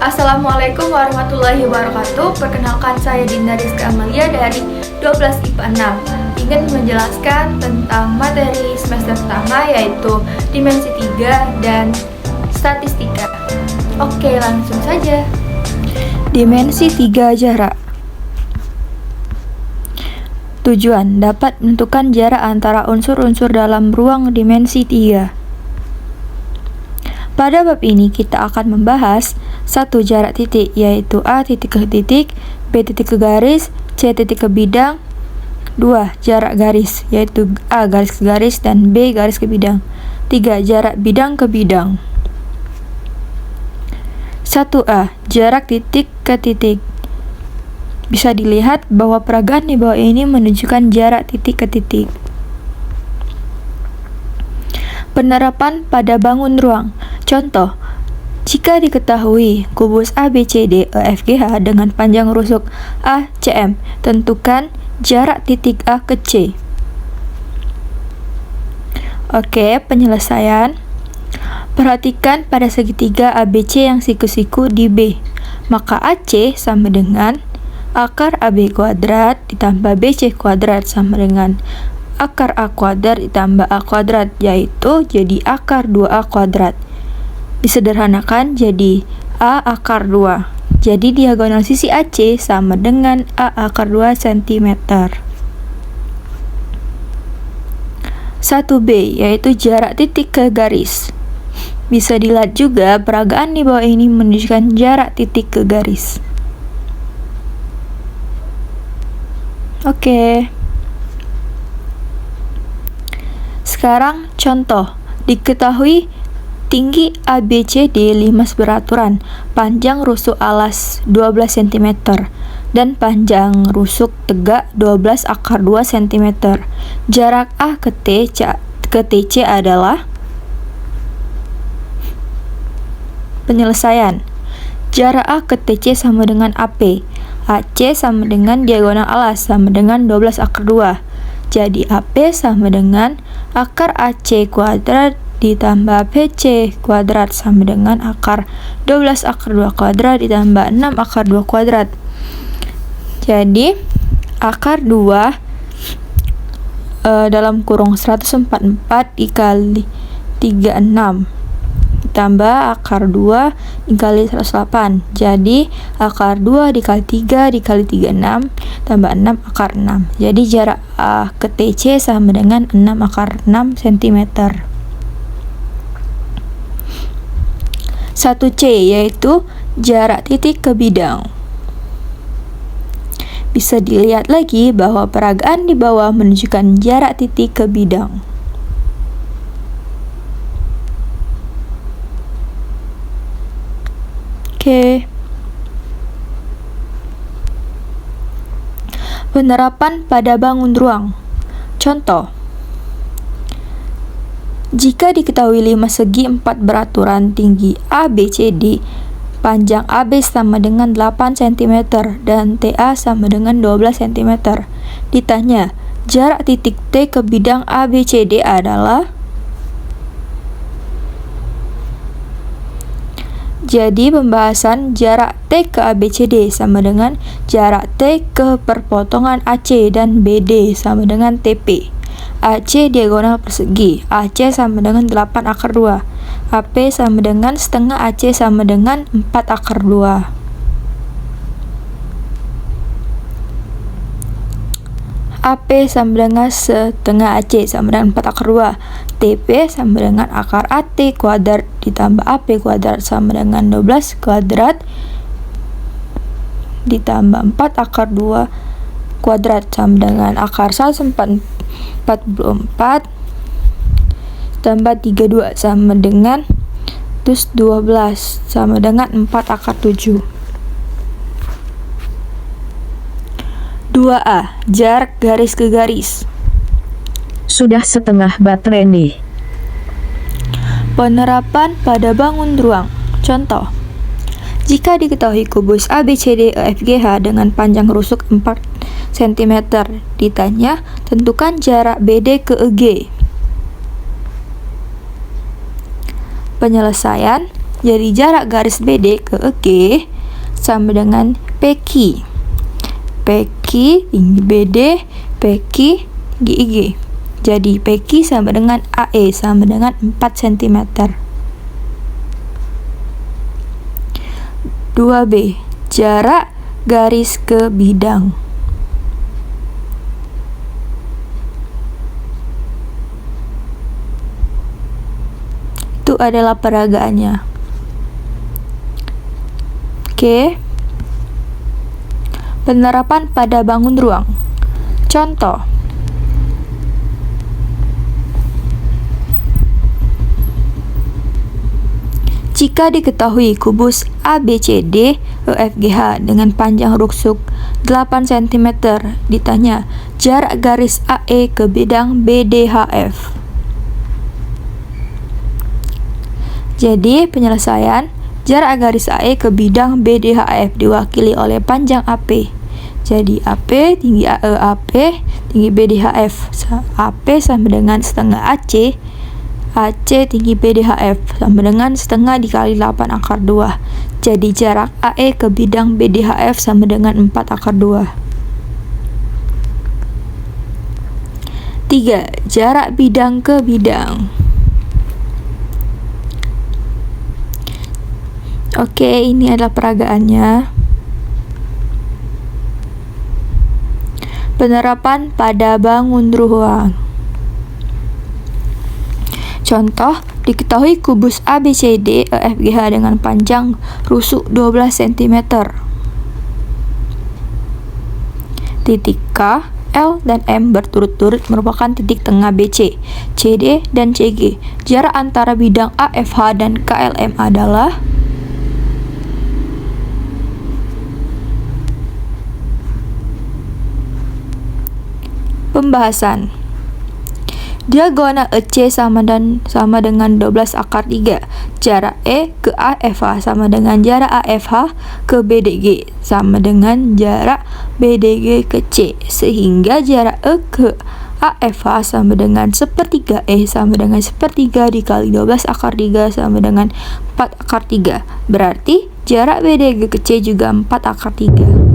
Assalamualaikum warahmatullahi wabarakatuh. Perkenalkan, saya Dinda Rizka Amalia dari 12 IPA 6. Ingin menjelaskan tentang materi semester pertama, yaitu dimensi 3 dan statistika. Oke, langsung saja. Dimensi 3 jarak. Tujuan dapat menentukan jarak antara unsur-unsur dalam ruang dimensi 3. Pada bab ini kita akan membahas satu jarak titik, yaitu A titik ke titik, B titik ke garis, C titik ke bidang. 2. Jarak garis, yaitu A garis ke garis dan B garis ke bidang. 3. Jarak bidang ke bidang. 1A. Jarak titik ke titik. Bisa dilihat bahwa peragaan di bawah ini menunjukkan jarak titik ke titik. Penerapan pada bangun ruang. Contoh, jika diketahui kubus ABCDEFGH dengan panjang rusuk ACM, tentukan jarak titik A ke C. Oke, penyelesaian. Perhatikan pada segitiga ABC yang siku-siku di B. Maka AC sama dengan akar AB kuadrat ditambah BC kuadrat sama dengan akar A kuadrat ditambah A kuadrat, yaitu jadi akar 2A kuadrat. Disederhanakan jadi A akar 2. Jadi diagonal sisi AC sama dengan A akar 2 cm. 1B, yaitu jarak titik ke garis. Bisa dilihat juga peragaan di bawah ini menunjukkan jarak titik ke garis. Oke. Sekarang contoh, diketahui tinggi ABCD 5 beraturan, panjang rusuk alas 12 cm dan panjang rusuk tegak 12 akar 2 cm. Jarak A ke TC adalah. Penyelesaian. Jarak A ke TC sama dengan AP. AC sama dengan diagonal alas sama dengan 12 akar 2. Jadi AP sama dengan akar AC kuadrat ditambah PC kuadrat sama dengan akar 12 akar 2 kuadrat ditambah 6 akar 2 kuadrat. Jadi akar 2 dalam kurung 144 dikali 36 ditambah akar 2 dikali 108. Jadi akar 2 dikali 3 dikali 36 tambah 6 akar 6. Jadi jarak A ke TC sama dengan 6 akar 6 cm. 1C, yaitu jarak titik ke bidang. Bisa dilihat lagi bahwa peragaan di bawah menunjukkan jarak titik ke bidang. Oke. Penerapan pada bangun ruang. Contoh, jika diketahui 5 segi 4 beraturan tinggi ABCD, panjang AB sama dengan 8 cm dan TA sama dengan 12 cm. Ditanya, jarak titik T ke bidang ABCD adalah. Jadi pembahasan jarak T ke ABCD sama dengan jarak T ke perpotongan AC dan BD sama dengan TP. AC diagonal persegi, AC sama dengan 8 akar 2. AP sama dengan setengah AC sama dengan 4 akar 2. AP sama dengan setengah AC sama dengan 4 akar 2. TP sama dengan akar AT kuadrat ditambah AP kuadrat sama dengan 12 kuadrat ditambah 4 akar 2 kuadrat sama dengan akar 144 tambah 32 sama dengan 12 sama dengan 4 akar 7. 2A, jarak garis ke garis. Sudah setengah baterai nih. Penerapan pada bangun ruang. Contoh, jika diketahui kubus ABCDEFGH dengan panjang rusuk 4 cm, ditanya tentukan jarak BD ke EG. Penyelesaian. Jadi jarak garis BD ke EG sama dengan PQ. PQ tinggi BD, PQ tinggi IG. Jadi PQ sama dengan AE sama dengan 4 cm. 2B. Jarak garis ke bidang. Itu adalah peragaannya. Oke. Penerapan pada bangun ruang. Contoh. Jika diketahui kubus ABCD EFGH dengan panjang rusuk 8 cm, ditanya jarak garis AE ke bidang BDHF. Jadi, penyelesaian jarak garis AE ke bidang BDHF diwakili oleh panjang AP. Jadi, AP tinggi AE AP tinggi BDHF. AP sama dengan setengah AC. AC tinggi BDHF sama dengan setengah dikali 8 akar 2. Jadi, jarak AE ke bidang BDHF sama dengan 4 akar 2. 3. Jarak bidang ke bidang. Oke, ini adalah peragaannya. Penerapan pada bangun ruang. Contoh, diketahui kubus ABCD EFGH dengan panjang rusuk 12 cm. Titik K, L, dan M berturut-turut merupakan titik tengah BC, CD, dan CG. Jarak antara bidang AFH dan KLM adalah pembahasan. Diagonal EC sama dengan 12 akar 3. Jarak E ke AFH sama dengan jarak AFH ke BDG sama dengan jarak BDG ke C, sehingga jarak E ke AFH sama dengan 1/3 E sama dengan 1/3 dikali 12 akar 3 sama dengan 4 akar 3. Berarti jarak BDG ke C juga 4 akar 3.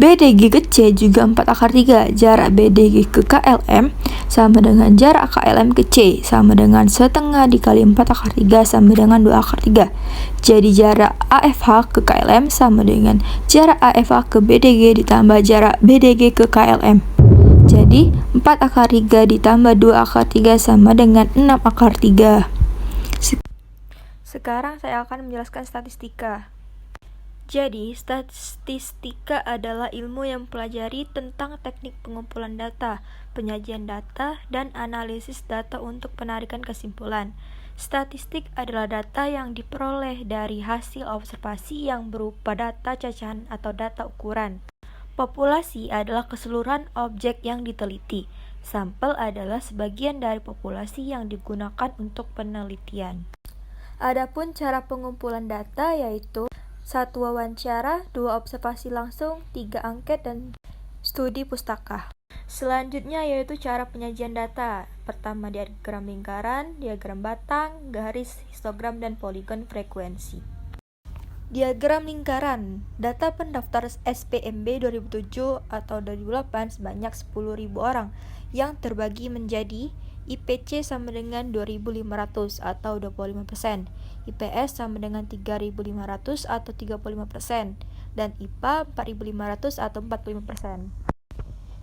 BDG ke C juga 4 akar 3. Jarak BDG ke KLM sama dengan jarak KLM ke C sama dengan setengah dikali 4 akar 3 sama dengan 2 akar 3. Jadi jarak AFH ke KLM sama dengan jarak AFH ke BDG ditambah jarak BDG ke KLM. Jadi 4 akar 3 ditambah 2 akar 3 sama dengan 6 akar 3. Sekarang saya akan menjelaskan statistika. Jadi, statistika adalah ilmu yang mempelajari tentang teknik pengumpulan data, penyajian data, dan analisis data untuk penarikan kesimpulan. Statistik adalah data yang diperoleh dari hasil observasi yang berupa data cacahan atau data ukuran. Populasi adalah keseluruhan objek yang diteliti. Sampel adalah sebagian dari populasi yang digunakan untuk penelitian. Adapun cara pengumpulan data yaitu 1 wawancara, 2 observasi langsung, 3 angket, dan studi pustaka. Selanjutnya yaitu cara penyajian data. Pertama diagram lingkaran, diagram batang, garis, histogram, dan poligon frekuensi. Diagram lingkaran. Data pendaftar SPMB 2007 atau 2008 sebanyak 10.000 orang yang terbagi menjadi IPC sama dengan 2.500 atau 25%, IPS sama dengan 3.500 atau 35%, dan IPA 4.500 atau 45%.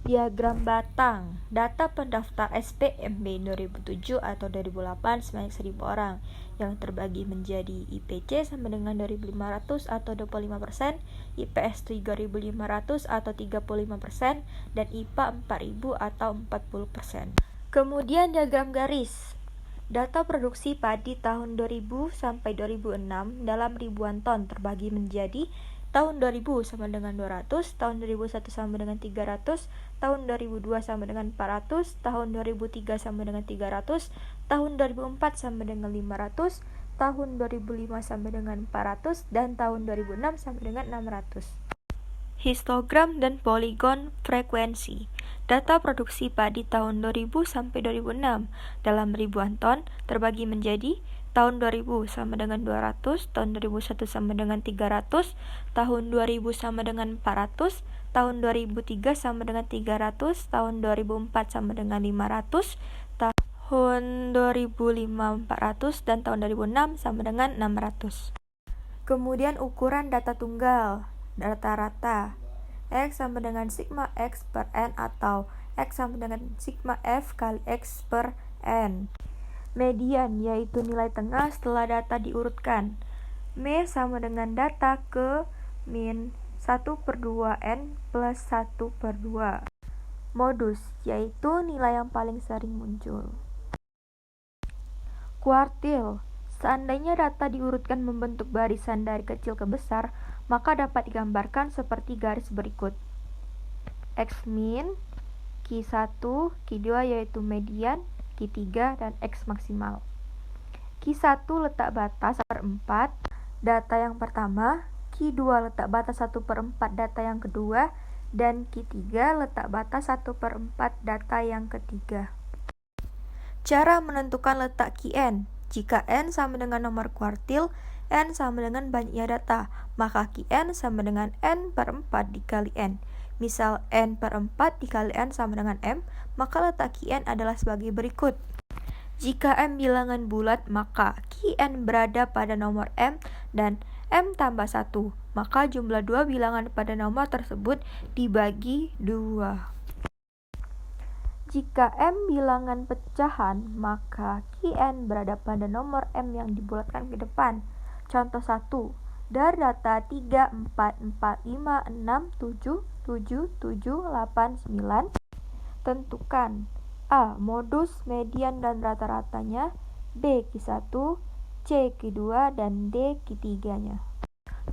Diagram batang. Data pendaftar SPMB 2007 atau 2008 sebanyak 1.000 orang yang terbagi menjadi IPC sama dengan 2.500 atau 25%, IPS 3.500 atau 35%, dan IPA 4.000 atau 40%. Kemudian diagram garis. Data produksi padi tahun 2000 sampai 2006 dalam ribuan ton terbagi menjadi tahun 2000 sama dengan 200, tahun 2001 sama dengan 300, tahun 2002 sama dengan 400, tahun 2003 sama dengan 300, tahun 2004 sama dengan 500, tahun 2005 sama dengan 400, dan tahun 2006 sama dengan 600. histogram dan poligon frekuensi. Data produksi padi tahun 2000 sampai 2006 dalam ribuan ton terbagi menjadi tahun 2000 sama dengan 200, tahun 2001 sama dengan 300, tahun 2000 sama dengan 400, tahun 2003 sama dengan 300, tahun 2004 sama dengan 500, tahun 2005 400, dan tahun 2006 sama dengan 600. Kemudian ukuran data tunggal, rata-rata. X sama dengan sigma X per N atau X sama dengan sigma F kali X per N. Median yaitu nilai tengah setelah data diurutkan. M sama dengan data ke min 1/2 N plus 1/2. Modus yaitu nilai yang paling sering muncul. Kuartil. Seandainya data diurutkan membentuk barisan dari kecil ke besar, maka dapat digambarkan seperti garis berikut. X min, Q1, Q2 yaitu median, Q3 dan X maksimal. Q1 letak batas 1/4 data yang pertama, Q2 letak batas 1/4 data yang kedua, dan Q3 letak batas 1/4 data yang ketiga. Cara menentukan letak Qn. Jika N sama dengan nomor kuartil, N sama dengan banyaknya data, maka Qn sama dengan N/4 dikali N. Misal N/4 dikali N sama dengan M, maka letak Qn adalah sebagai berikut. Jika M bilangan bulat, maka Qn berada pada nomor M dan M tambah 1, maka jumlah dua bilangan pada nomor tersebut dibagi 2. Jika M bilangan pecahan, maka Qn berada pada nomor M yang dibulatkan ke depan. Contoh 1. Dari data 3, 4, 4, 5, 6, 7, 7, 7, 8, 9. Tentukan A. Modus, median, dan rata-ratanya, B. Q1, C. Q2, dan D. Q3-nya.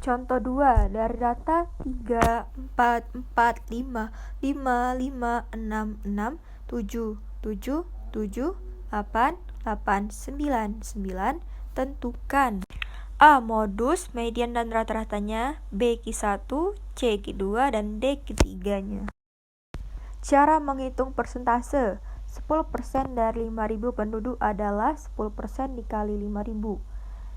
Contoh 2. Dari data 3, 4, 4, 5, 5, 5, 6, 6, 7, 7, 7, 8, 8, 9, 9. Tentukan A. Modus, median, dan rata-ratanya, B. Q1, C. Q2, dan D. Q3-nya. Cara menghitung persentase. 10% dari 5.000 penduduk adalah 10% dikali 5.000,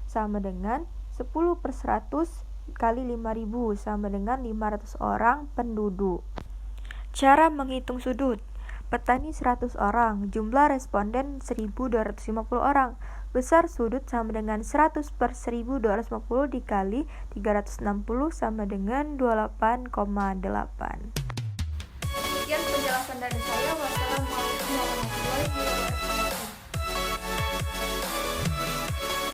sama dengan 10/100 kali 5.000 sama dengan 500 orang penduduk. Cara menghitung sudut. Petani 100 orang, jumlah responden 1.250 orang. Besar sudut sama dengan 100/1.250 dikali 360 sama dengan 28,8. Sekian penjelasan dari saya.